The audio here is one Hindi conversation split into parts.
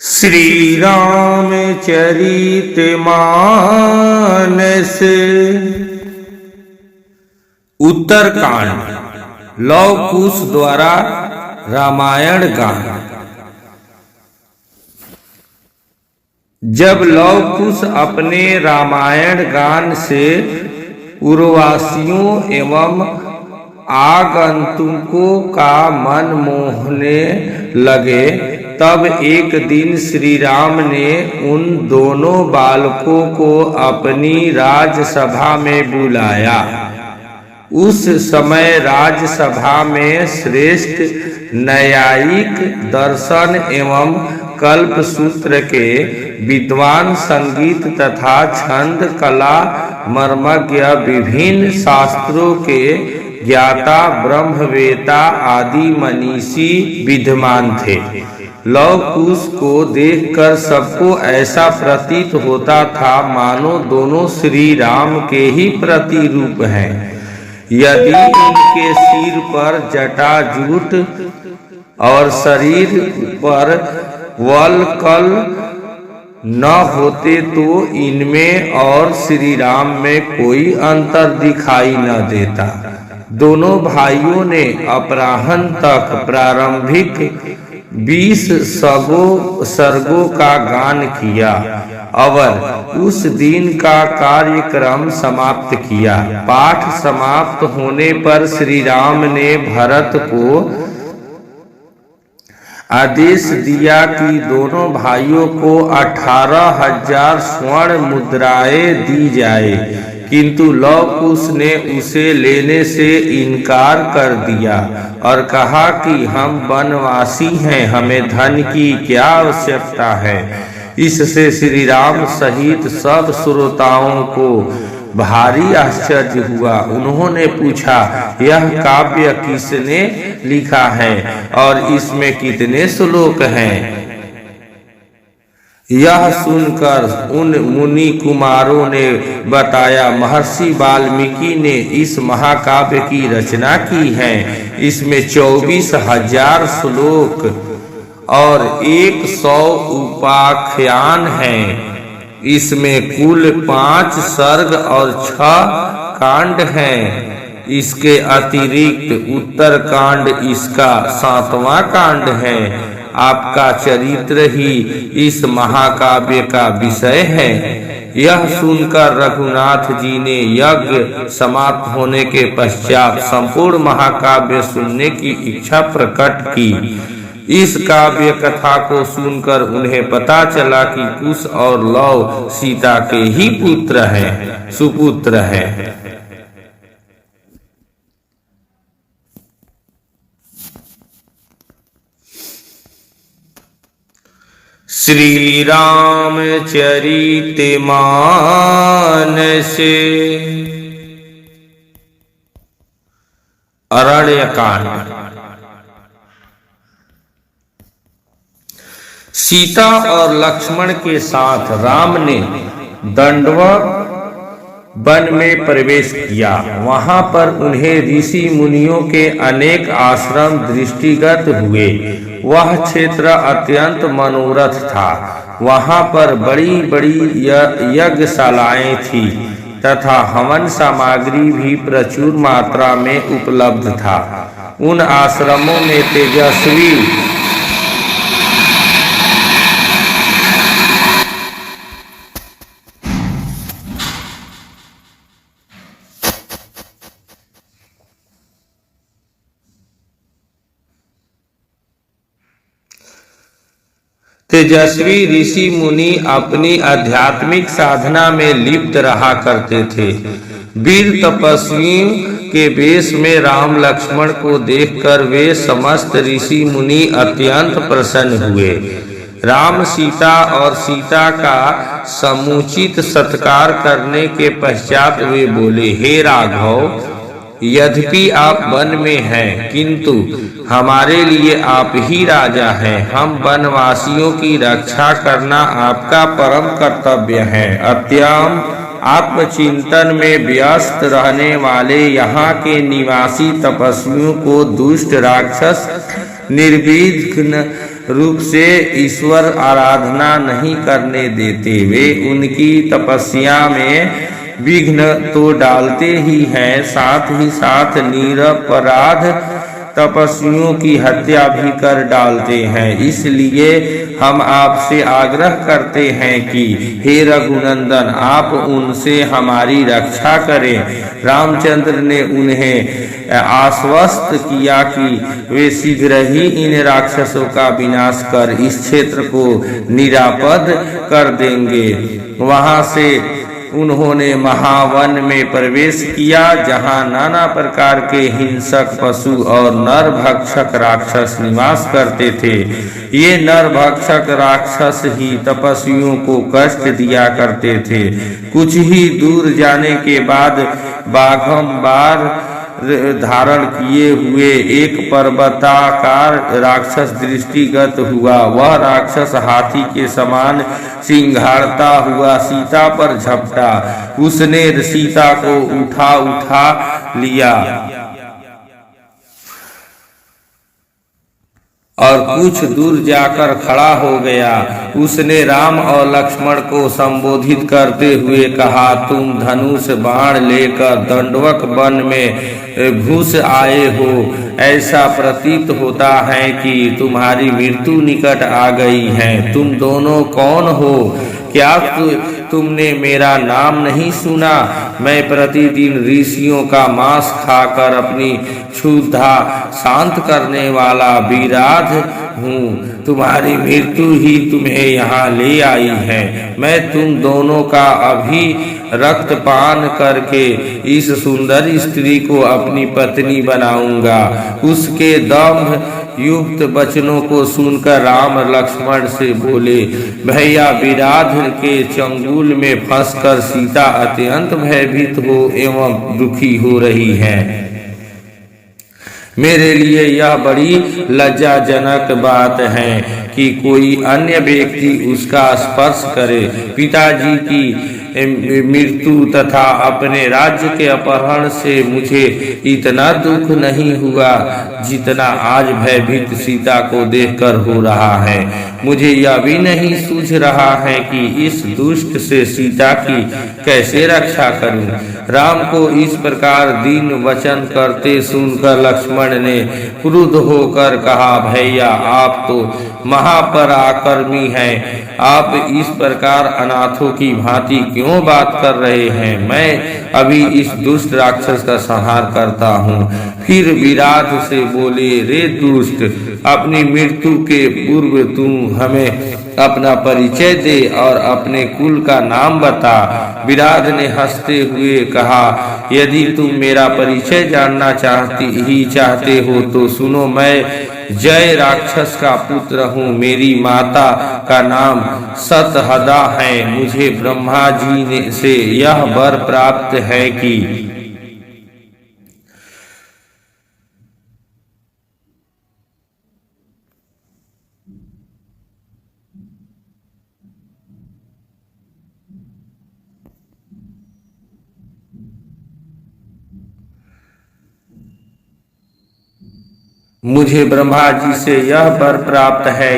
श्री रामचरित मानस उत्तरकांड लव कुश द्वारा रामायण गान। जब लव कुश अपने रामायण गान से उर्वशियों एवं आगंतुकों का मन मोहने लगे, तब एक दिन श्री राम ने उन दोनों बालकों को अपनी राजसभा में बुलाया। उस समय राजसभा में श्रेष्ठ न्यायिक, दर्शन एवं कल्पसूत्र के विद्वान, संगीत तथा छंद कला मर्मज्ञ, विभिन्न शास्त्रों के ज्ञाता, ब्रह्मवेता आदि मनीषी विद्यमान थे। लव कुश को देखकर सबको ऐसा प्रतीत होता था मानो दोनों श्री राम के ही प्रतिरूप हैं। यदि इनके सिर पर जटाजूट और शरीर पर वल्कल न होते तो इनमें और श्री राम में कोई अंतर दिखाई न देता। दोनों भाइयों ने अपराह्न तक प्रारंभिक 20 सर्गों का गान किया और उस दिन का कार्यक्रम समाप्त किया। पाठ समाप्त होने पर श्री राम ने भरत को आदेश दिया कि दोनों भाइयों को 18,000 स्वर्ण मुद्राएं दी जाए, किंतु लव कुश ने उसे लेने से इनकार कर दिया और कहा कि हम वनवासी हैं, हमें धन की क्या आवश्यकता है। इससे श्री राम सहित सब श्रोताओं को भारी आश्चर्य हुआ। उन्होंने पूछा, यह काव्य किसने लिखा है और इसमें कितने श्लोक हैं? यह सुनकर उन मुनि कुमारों ने बताया, महर्षि वाल्मीकि ने इस महाकाव्य की रचना की है। इसमें 24,000 श्लोक और 100 उपाख्यान हैं। इसमें कुल 5 सर्ग और 6 कांड हैं। इसके अतिरिक्त उत्तरकांड इसका 7वां कांड है। आपका चरित्र ही इस महाकाव्य का विषय है। यह सुनकर रघुनाथ जी ने यज्ञ समाप्त होने के पश्चात संपूर्ण महाकाव्य सुनने की इच्छा प्रकट की। इस काव्य कथा को सुनकर उन्हें पता चला कि कुश और लव सीता के ही पुत्र हैं, सुपुत्र हैं। श्री रामचरित मानस अरण्यकांड। सीता और लक्ष्मण के साथ राम ने दंडवत वन में प्रवेश किया। वहां पर उन्हें ऋषि मुनियों के अनेक आश्रम दृष्टिगत हुए। वह क्षेत्र अत्यंत मनोरथ था। वहां पर बड़ी बड़ी यज्ञशालाएं थी तथा हवन सामग्री भी प्रचुर मात्रा में उपलब्ध था। उन आश्रमों में तेजस्वी ऋषि मुनि अपनी आध्यात्मिक साधना में लिप्त रहा करते थे। वीर तपस्वियों के वेश में राम लक्ष्मण को देखकर वे समस्त ऋषि मुनि अत्यंत प्रसन्न हुए। राम सीता और सीता का समुचित सत्कार करने के पश्चात वे बोले, हे राघव, यद्यपि आप वन में हैं, किंतु हमारे लिए आप ही राजा हैं। हम वनवासियों की रक्षा करना आपका परम कर्तव्य है। अत्यंत आत्मचिंतन में व्यस्त रहने वाले यहाँ के निवासी तपस्वियों को दुष्ट राक्षस निर्विघ्न रूप से ईश्वर आराधना नहीं करने देते। वे उनकी तपस्या में विघ्न तो डालते ही हैं, साथ ही साथ निरपराध तपस्वियों की हत्या भी कर डालते हैं। इसलिए हम आपसे आग्रह करते हैं कि हे रघुनंदन, आप उनसे हमारी रक्षा करें। रामचंद्र ने उन्हें आश्वस्त किया कि वे शीघ्र ही इन राक्षसों का विनाश कर इस क्षेत्र को निरापद कर देंगे। वहां से उन्होंने महावन में प्रवेश किया, जहां नाना प्रकार के हिंसक पशु और नरभक्षक राक्षस निवास करते थे। ये नरभक्षक राक्षस ही तपस्वियों को कष्ट दिया करते थे। कुछ ही दूर जाने के बाद बाघंबार धारण किए हुए एक पर्वताकार राक्षस दृष्टिगत हुआ। वह राक्षस हाथी के समान सिंघाड़ता हुआ सीता पर झपटा। उसने सीता को उठा लिया और कुछ दूर जाकर खड़ा हो गया। उसने राम और लक्ष्मण को संबोधित करते हुए कहा, तुम धनुष बाण लेकर दंडवत वन में घुस आए हो। ऐसा प्रतीत होता है कि तुम्हारी मृत्यु निकट आ गई है। तुम दोनों कौन हो? क्या तुमने मेरा नाम नहीं सुना? मैं प्रतिदिन ऋषियों का मांस खाकर अपनी क्षुधा शांत करने वाला विराध हूँ। तुम्हारी मृत्यु ही तुम्हें यहाँ ले आई है। मैं तुम दोनों का अभी रक्तपान करके इस सुंदर स्त्री को अपनी पत्नी बनाऊंगा। उसके दंभ युक्त वचनों को सुनकर राम लक्ष्मण से बोले, भैया विराध के चंगुल में फंसकर सीता अत्यंत भयभीत हो एवं दुखी हो रही है। मेरे लिए यह बड़ी लज्जाजनक बात है कि कोई अन्य व्यक्ति उसका स्पर्श करे। पिताजी की मृत्यु तथा अपने राज्य के अपहरण से मुझे इतना दुख नहीं हुआ जितना आज भयभीत सीता को देखकर हो रहा है। मुझे यह भी नहीं सूझ रहा है कि इस दुष्ट से सीता की कैसे रक्षा करूं। राम को इस प्रकार दीन वचन करते सुनकर लक्ष्मण ने क्रुद्ध होकर कहा, भैया आप तो महापराक्रमी हैं। आप इस प्रकार अनाथों की भांति क्यों बात कर रहे हैं? मैं अभी इस दुष्ट राक्षस का संहार करता हूँ। फिर विराट से बोले, रे दुष्ट, अपनी मृत्यु के पूर्व तू हमें अपना परिचय दे और अपने कुल का नाम बता। विराट ने हंसते हुए कहा, यदि तुम मेरा परिचय जानना चाहते हो तो सुनो, मैं जय राक्षस का पुत्र हूँ। मेरी माता का नाम सतहदा है। मुझे ब्रह्मा जी से यह वर प्राप्त है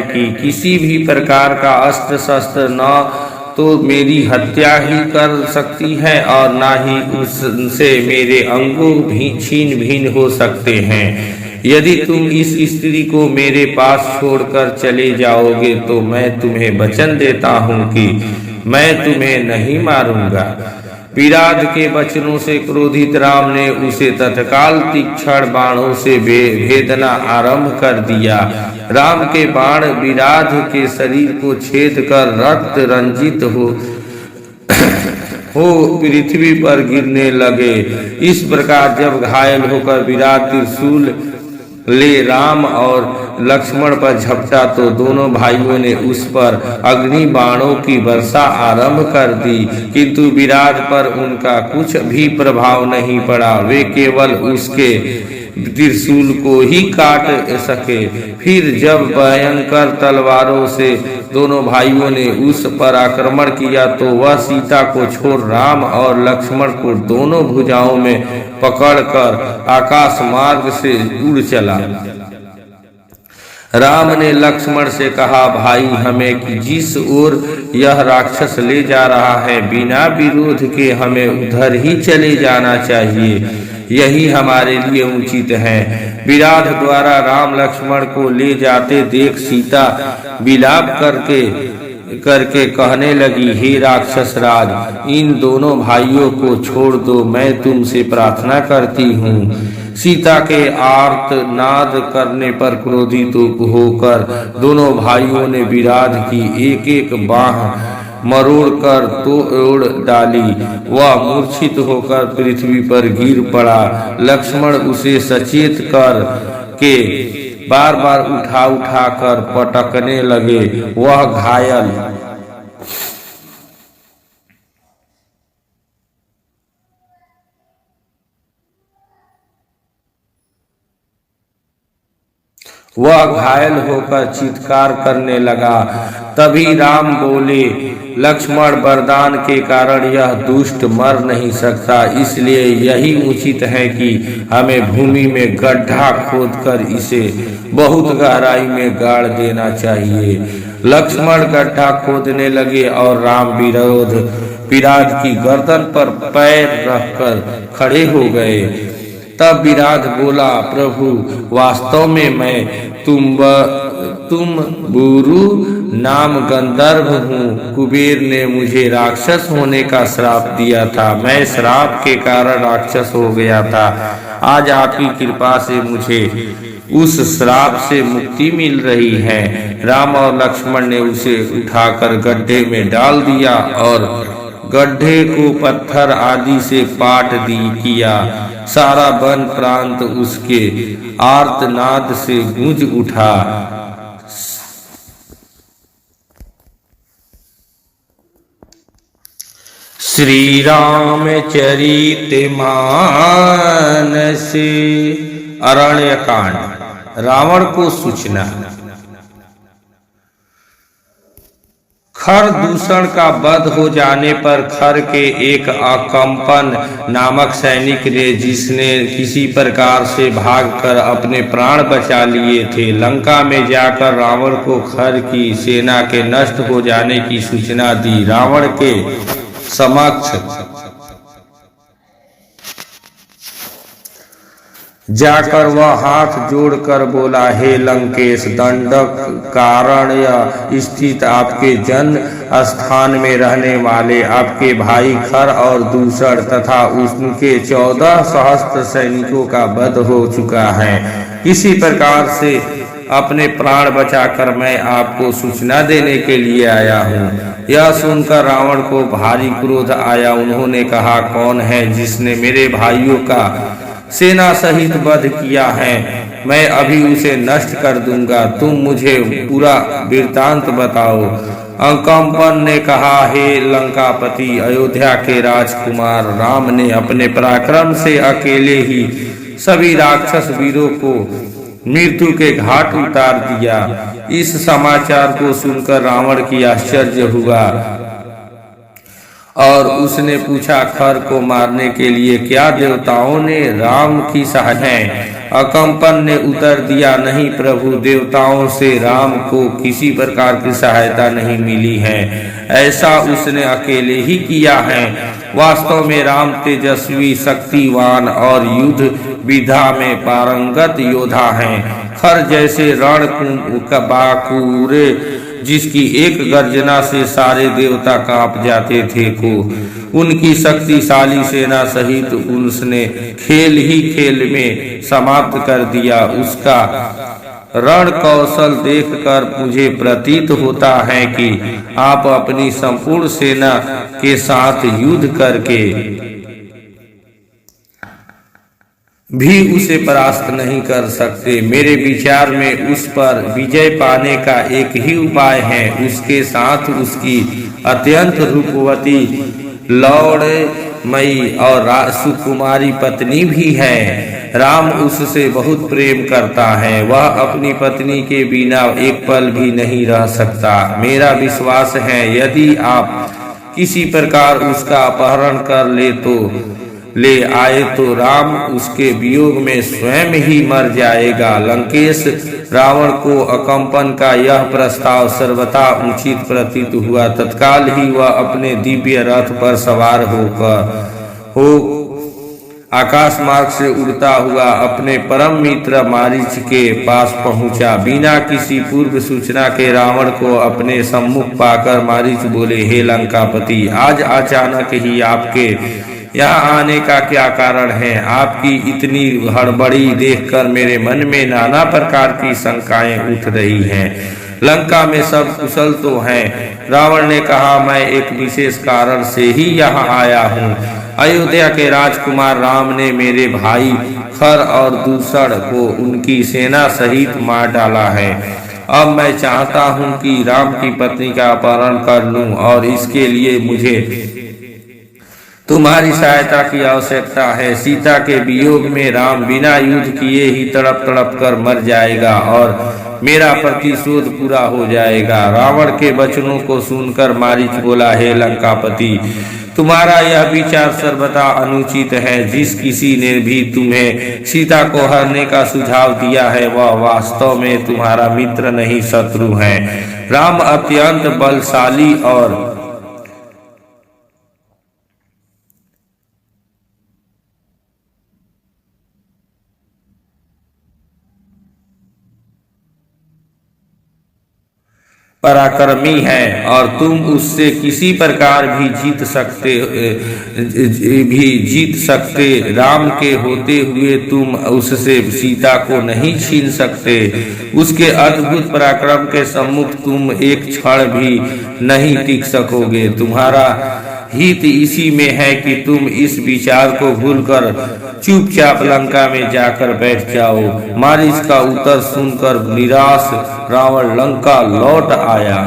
कि किसी भी प्रकार का अस्त्र शस्त्र न तो मेरी हत्या ही कर सकती है और ना ही उससे मेरे अंगों भी छीन भिन्न हो सकते हैं। यदि तुम इस स्त्री को मेरे पास छोड़कर चले जाओगे तो मैं तुम्हें वचन देता हूँ कि मैं तुम्हें नहीं मारूंगा। विराट के वचनों से क्रोधित राम ने उसे तत्काल तीक्ष्ण बाणों से भेदना आरंभ कर दिया। राम के बाण विराट के शरीर को छेद कर रक्त रंजित हो पृथ्वी पर गिरने लगे। इस प्रकार जब घायल होकर विराट त्रिशूल ले राम और लक्ष्मण पर झपटा तो दोनों भाइयों ने उस पर अग्नि बाणों की वर्षा आरंभ कर दी, किंतु विराट पर उनका कुछ भी प्रभाव नहीं पड़ा। वे केवल उसके त्रिशूल को ही काट सके। फिर जब भयंकर तलवारों से दोनों भाइयों ने उस पर आक्रमण किया तो वह सीता को छोड़ राम और लक्ष्मण को दोनों भुजाओं में पकड़कर आकाश मार्ग से उड़ चला। राम ने लक्ष्मण से कहा, भाई हमें कि जिस ओर यह राक्षस ले जा रहा है बिना विरोध के हमें उधर ही चले जाना चाहिए, यही हमारे लिए उचित है। विराट द्वारा राम लक्ष्मण को ले जाते देख सीता विलाप करके कहने लगी, हे राक्षस राज, इन दोनों भाइयों को छोड़ दो, मैं तुमसे प्रार्थना करती हूँ। सीता के आर्तनाद करने पर क्रोधित होकर दोनों भाइयों ने विराट की एक एक बाह मरोड़ कर तोड़ डाली। वह मूर्छित होकर पृथ्वी पर गिर पड़ा। लक्ष्मण उसे सचेत कर के बार बार उठा उठा कर पटकने लगे। वह घायल होकर चित्कार करने लगा। तभी राम बोले, लक्ष्मण, वरदान के कारण यह दुष्ट मर नहीं सकता, इसलिए यही उचित है कि हमें भूमि में गड्ढा खोदकर इसे बहुत गहराई में गाड़ देना चाहिए। लक्ष्मण गड्ढा खोदने लगे और राम विराट की गर्दन पर पैर रखकर खड़े हो गए। तब विराट बोला, प्रभु, वास्तव में मैं तुम बुरु नाम गंधर्व हूँ। कुबेर ने मुझे राक्षस होने का श्राप दिया था, मैं श्राप के कारण राक्षस हो गया था। आज आपकी कृपा से मुझे उस श्राप से मुक्ति मिल रही है। राम और लक्ष्मण ने उसे उठाकर गड्ढे में डाल दिया और गड्ढे को पत्थर आदि से पाट किया। सारा वन प्रांत उसके आर्तनाद से गूंज उठा। श्री राम चरित मानस। अरण्यकांड। रावण को सूचना। खर दूषण का वध हो जाने पर खर के एक अकंपन नामक सैनिक ने, जिसने किसी प्रकार से भागकर अपने प्राण बचा लिए थे, लंका में जाकर रावण को खर की सेना के नष्ट हो जाने की सूचना दी। रावण के समक्ष जाकर वह हाथ जोड़कर बोला, हे लंकेश, दंडक कारण्य स्थित आपके जन्म स्थान में रहने वाले आपके भाई खर और दूषण तथा उनके 14 सहस्त्र सैनिकों का वध हो चुका है। इसी प्रकार से अपने प्राण बचाकर मैं आपको सूचना देने के लिए आया हूँ। यह सुनकर रावण को भारी क्रोध आया। उन्होंने कहा, कौन है जिसने मेरे भाइयों का सेना सहित वध किया है? मैं अभी उसे नष्ट कर दूंगा। तुम मुझे पूरा वृत्तांत बताओ। अकंपन ने कहा, हे लंकापति, अयोध्या के राजकुमार राम ने अपने पराक्रम से अकेले ही सभी राक्षस वीरों को मृत्यु के घाट उतार दिया। इस समाचार को सुनकर रावण की आश्चर्य हुआ और उसने पूछा, खर को मारने के लिए क्या देवताओं ने राम की सहायता है? अकंपन ने उत्तर दिया, नहीं प्रभु, देवताओं से राम को किसी प्रकार की सहायता नहीं मिली है। ऐसा उसने अकेले ही किया है। वास्तव में राम तेजस्वी, शक्तिवान और युद्ध विधा में पारंगत योद्धा हैं। खर जैसे रणबांकुरे जिसकी एक गर्जना से सारे देवता कांप जाते थे को उनकी शक्तिशाली सेना सहित उसने खेल ही खेल में समाप्त कर दिया। उसका रण कौशल देखकर मुझे प्रतीत होता है कि आप अपनी संपूर्ण सेना के साथ युद्ध करके भी उसे परास्त नहीं कर सकते। मेरे विचार में उस पर विजय पाने का एक ही उपाय है। उसके साथ उसकी अत्यंत रूपवती लौड़मयी और सुकुमारी पत्नी भी है। राम उससे बहुत प्रेम करता है। वह अपनी पत्नी के बिना एक पल भी नहीं रह सकता। मेरा विश्वास है यदि आप किसी प्रकार उसका अपहरण कर ले तो ले आए तो राम उसके वियोग में स्वयं ही मर जाएगा। लंकेश रावण को अकंपन का यह प्रस्ताव सर्वथा उचित प्रतीत हुआ। तत्काल ही वह अपने दिव्य रथ पर सवार हो आकाश मार्ग से उड़ता हुआ अपने परम मित्र मारीच के पास पहुंचा। बिना किसी पूर्व सूचना के रावण को अपने सम्मुख पाकर मारीच बोले, हे लंकापति, आज अचानक ही आपके यहाँ आने का क्या कारण है? आपकी इतनी हड़बड़ी देखकर मेरे मन में नाना प्रकार की शंकाएं उठ रही हैं। लंका में सब कुशल तो हैं। रावण ने कहा, मैं एक विशेष कारण से ही यहाँ आया हूँ। अयोध्या के राजकुमार राम ने मेरे भाई खर और दूसर को उनकी सेना सहित मार डाला है। अब मैं चाहता हूँ कि राम की पत्नी का अपहरण कर लूं और इसके लिए मुझे तुम्हारी सहायता की आवश्यकता है। सीता के वियोग में राम बिना युद्ध किए ही तड़प तड़प कर मर जाएगा और मेरा प्रतिशोध पूरा हो जाएगा। रावण के वचनों को सुनकर मारीच बोला, हे लंकापति, तुम्हारा यह विचार सर्वथा अनुचित है। जिस किसी ने भी तुम्हें सीता को हरने का सुझाव दिया है वह वास्तव में तुम्हारा मित्र नहीं शत्रु है। राम अत्यंत बलशाली और पराक्रमी है और तुम उससे किसी प्रकार भी जीत सकते। राम के होते हुए तुम उससे सीता को नहीं छीन सकते। उसके अद्भुत पराक्रम के सम्मुख तुम एक क्षण भी नहीं टिक सकोगे। तुम्हारा हित इसी में है कि तुम इस विचार को भूलकर चुपचाप लंका में जाकर बैठ जाओ। मारीच का उत्तर सुनकर निराश रावण लंका लौट आया।